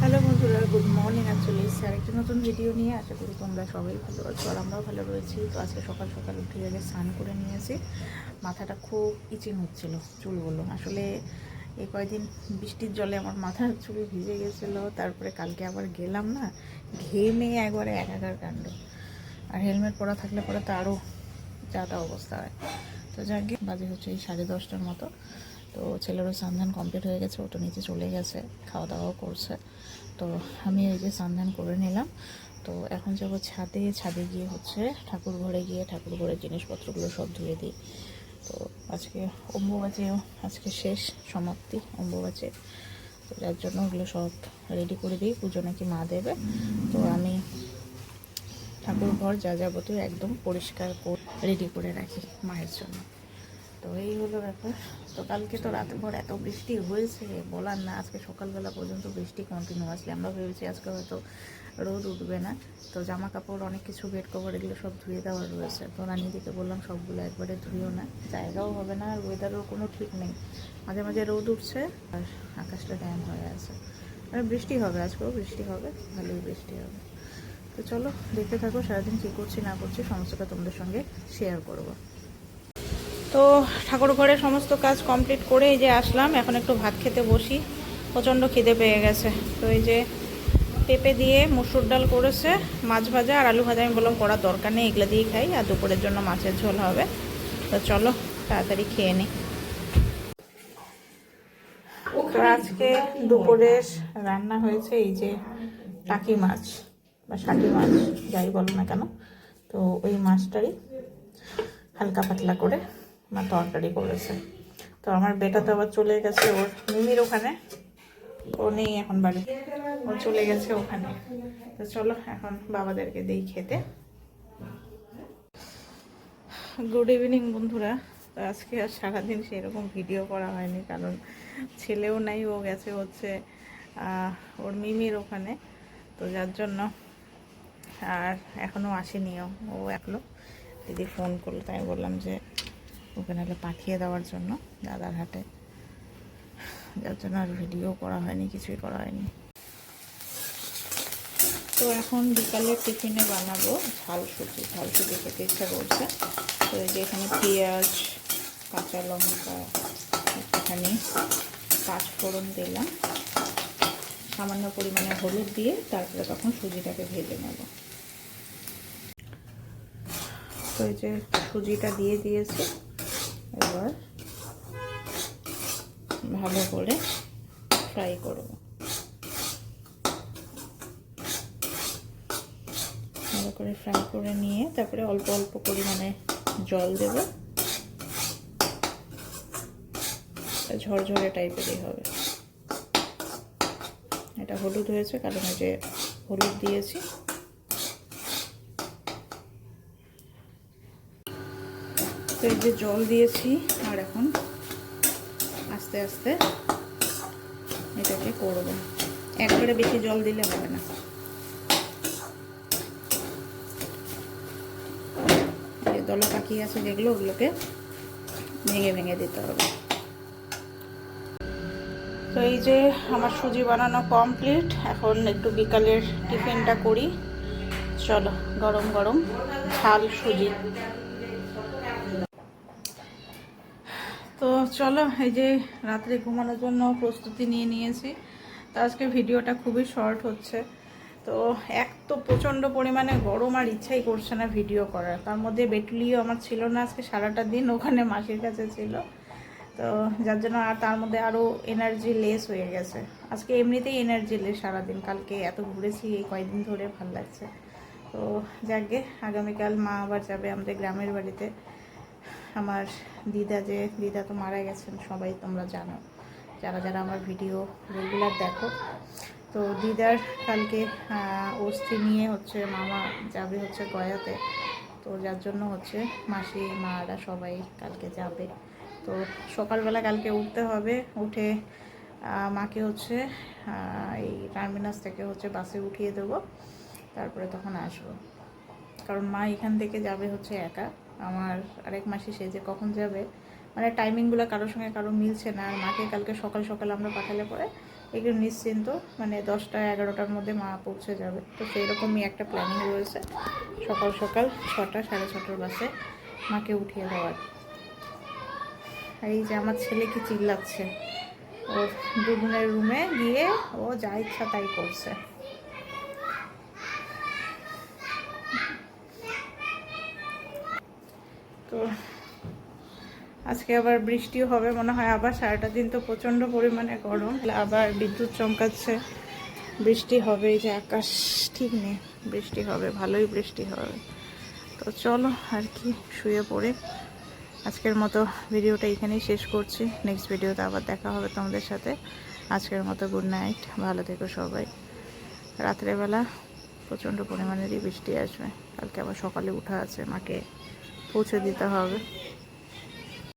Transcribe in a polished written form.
Hello বন্ধুরা, good morning. চলে এসেছি আরেকটি নতুন ভিডিও নিয়ে। আশা করি তোমরা সবাই ভালো আছো আর আমরাও ভালো রয়েছি। তো আজকে সকাল সকাল উঠে আগে স্নান করে নিয়েছি। মাথাটা খুব ইচিং হচ্ছিলো, চুলগুলো আসলে এই কয়দিন বৃষ্টির জলে আমার মাথার চুল ভিজে গেছিলো। তারপরে কালকে আবার গেলাম না, ঘেমে একবারে একাকার কাণ্ড। আর হেলমেট পরা থাকলে পরে তো আরও যা তা অবস্থা হয়। তো যাকে বাজে হচ্ছে এই 10:30টার মতো। তো ছেলেরও স্নান কমপ্লিট হয়ে গেছে, ওটা নিচে চলে গেছে, খাওয়া দাওয়াও করছে। তো আমি ওই যে স্নান করে নিলাম। তো এখন যাবো ছাদে। ছাদে গিয়ে হচ্ছে ঠাকুর ঘরে গিয়ে ঠাকুর ঘরের জিনিসপত্রগুলো সব ধুয়ে দিই। তো আজকে অম্বুবাচীও আজকে শেষ সমাপ্তি অম্বুবাচী। তো যার জন্য ওগুলো সব রেডি করে দিই। পুজো নাকি মা দেবে। তো আমি ঠাকুর ঘর যা যাবতীয় একদম পরিষ্কার করে রেডি করে রাখি মায়ের জন্য। তো এই হলো ব্যাপার। তো কালকে তো রাতভর এত বৃষ্টি হয়েছে বলার না। আজকে সকালবেলা পর্যন্ত বৃষ্টি কন্টিনিউয়াসলি। আমরা ভেবেছি আজকে হয়তো রোদ উঠবে না। তো জামা কাপড় অনেক কিছু, বেড কভার এগুলো সব ধুয়ে দেওয়া রয়েছে। তো রানীদিকে বললাম সবগুলো একবারে ধুয়েও না, জায়গাও হবে না আর ওয়েদারও কোনো ঠিক নেই। মাঝে মাঝে রোদ উঠছে আর আকাশটা ড্যাম হয়ে আছে। মানে বৃষ্টি হবে, আজকেও বৃষ্টি হবে, ভালোই বৃষ্টি হবে। তো চলো দেখতে থাকো সারাদিন কী করছি না করছি সমস্তটা তোমাদের সঙ্গে শেয়ার করবো। তো ঠাকুর ঘরে সমস্ত কাজ কমপ্লিট করে এই যে আসলাম, এখন একটু ভাত খেতে বসি। প্রচণ্ড খিদে পেয়ে গেছে। তো এই যে পেঁপে দিয়ে মুসুর ডাল করেছে, মাছ ভাজা আর আলু ভাজা। আমি বললাম করার দরকার নেই, এগুলো দিয়েই খাই, আর দুপুরের জন্য মাছের ঝোল হবে। তো চলো তাড়াতাড়ি খেয়ে নিই। তো আজকে দুপুরের রান্না হয়েছে এই যে টাকি মাছ বা শাটি মাছ, যাই বলো না কেন। তো ওই মাছটাই হালকা পাতলা করে মা তরকারি করেছে। তো আমার বেটা তো আবার চলে গেছে ওর মিমির ওখানে, ও নেই এখন বাড়ি, ও চলে গেছে ওখানে। তো চলো এখন বাবাদেরকে দিই খেতে। গুড ইভিনিং বন্ধুরা। তো আজকে আর সারাদিন সেরকম ভিডিও করা হয়নি, কারণ ছেলেও নাই, ও গেছে হচ্ছে ওর মিমির ওখানে। তো যার জন্য আর এখনও আসেনিও, ও একলো। দিদি ফোন করলো, তাই বললাম যে ওখানে হলে পাঠিয়ে দেওয়ার জন্য দাদার হাটে। যার জন্য আর ভিডিও করা হয়নি, কিছুই করা হয়নি। তো এখন বিকালে টিফিনে বানাবো ঝাল সুজি। ঝাল সুজি খেতে ইচ্ছা করছে। তো এই যে এখানে পেঁয়াজ, কাঁচা লঙ্কা, একটুখানি পাঁচফোড়ন দিলাম, সামান্য পরিমাণে হলুদ দিয়ে তারপরে তখন সুজিটাকে ভেজে নেব। তো এই যে সুজিটা দিয়ে দিয়েছি, এবার ভালো করে ফ্রাই করব। ভালো করে ফ্রাই করে নিয়ে তারপরে অল্প অল্প পরিমাণে জল দেব। ঝরঝরে টাইপেরই হবে। এটা হলুদ হয়েছে কারণ এই যে হলুদ দিয়েছি। তো এই যে জল দিয়েছি, আর এখন আস্তে আস্তে এটাকে করব। একবারে বেশি জল দিলে হবে না। যে দলা পাখি আছে যেগুলো, ওগুলোকে ভেঙে ভেঙে দিতে হবে। তো এই যে আমার সুজি বানানো কমপ্লিট। এখন একটু বিকালের টিফিনটা করি। চলো, গরম গরম ঝাল সুজি। তো চলো এই যে রাত্রে ঘুমানোর জন্য প্রস্তুতি নিয়ে নিয়েছি। তো আজকে ভিডিওটা খুবই শর্ট হচ্ছে। তো এক তো প্রচণ্ড পরিমাণে গরম, আর ইচ্ছাই করছে না ভিডিও করার। তার মধ্যে বেটুলিও আমার ছিল না আজকে, সারাটা দিন ওখানে মাসির কাছে ছিল। তো যার জন্য আর তার মধ্যে আরও এনার্জি লেস হয়ে গেছে। আজকে এমনিতেই এনার্জি লেস সারাদিন, কালকে এত ঘুরেছি এই কয়েকদিন ধরে, ভাল লাগছে। তো যাকে আগামীকাল মা আবার যাবে আমাদের গ্রামের বাড়িতে। আমার দিদা তো মারা গেছেন, সবাই তোমরা জানো, যারা যারা আমার ভিডিও রেগুলার দেখো। তো দিদার কালকে অস্থি নিয়ে হচ্ছে মামা যাবে হচ্ছে গয়াতে। তো যার জন্য হচ্ছে মাসি মারা সবাই কালকে যাবে। তো সকালবেলা কালকে উঠতে হবে, উঠে মাকে হচ্ছে এই টার্মিনাস থেকে হচ্ছে বাসে উঠিয়ে দেবো, তারপরে তখন আসবো। কারণ মা এখান থেকে যাবে হচ্ছে একা। আমার আরেক মাসি সে যে কখন যাবে, মানে টাইমিংগুলো কারোর সঙ্গে কারো মিলছে না। আর মাকে কালকে সকাল সকাল আমরা পাঠালে পরে একটু নিশ্চিন্ত, মানে 10টা-11টার মধ্যে মা পৌঁছে যাবে। তো সেই রকমই একটা প্ল্যানিং রয়েছে, সকাল সকাল 6টা 6:30টার বাসে মাকে উঠিয়ে দেওয়ার। আর এই যে আমার ছেলে কি চিল্লাচ্ছে, ওর দুজনের রুমে গিয়ে ও যা ইচ্ছা তাই করছে। তো আজকে আবার বৃষ্টিও হবে মনে হয়, আবার সারাটা দিন তো প্রচণ্ড পরিমাণে গরম, আবার বিদ্যুৎ চমকাচ্ছে, বৃষ্টি হবে। এই যে আকাশ ঠিক নেই, বৃষ্টি হবে, ভালোই বৃষ্টি হবে। তো চলো আর কি, শুয়ে পড়ে আজকের মতো ভিডিওটা এখানেই শেষ করছি। নেক্সট ভিডিওতে আবার দেখা হবে তোমাদের সাথে। আজকের মতো গুড নাইট, ভালো থেকো সবাই। রাত্রেবেলা প্রচণ্ড পরিমাণেরই বৃষ্টি আসবে, কালকে আবার সকালে উঠা আছে, মাকে পৌঁছে দিতে হবে।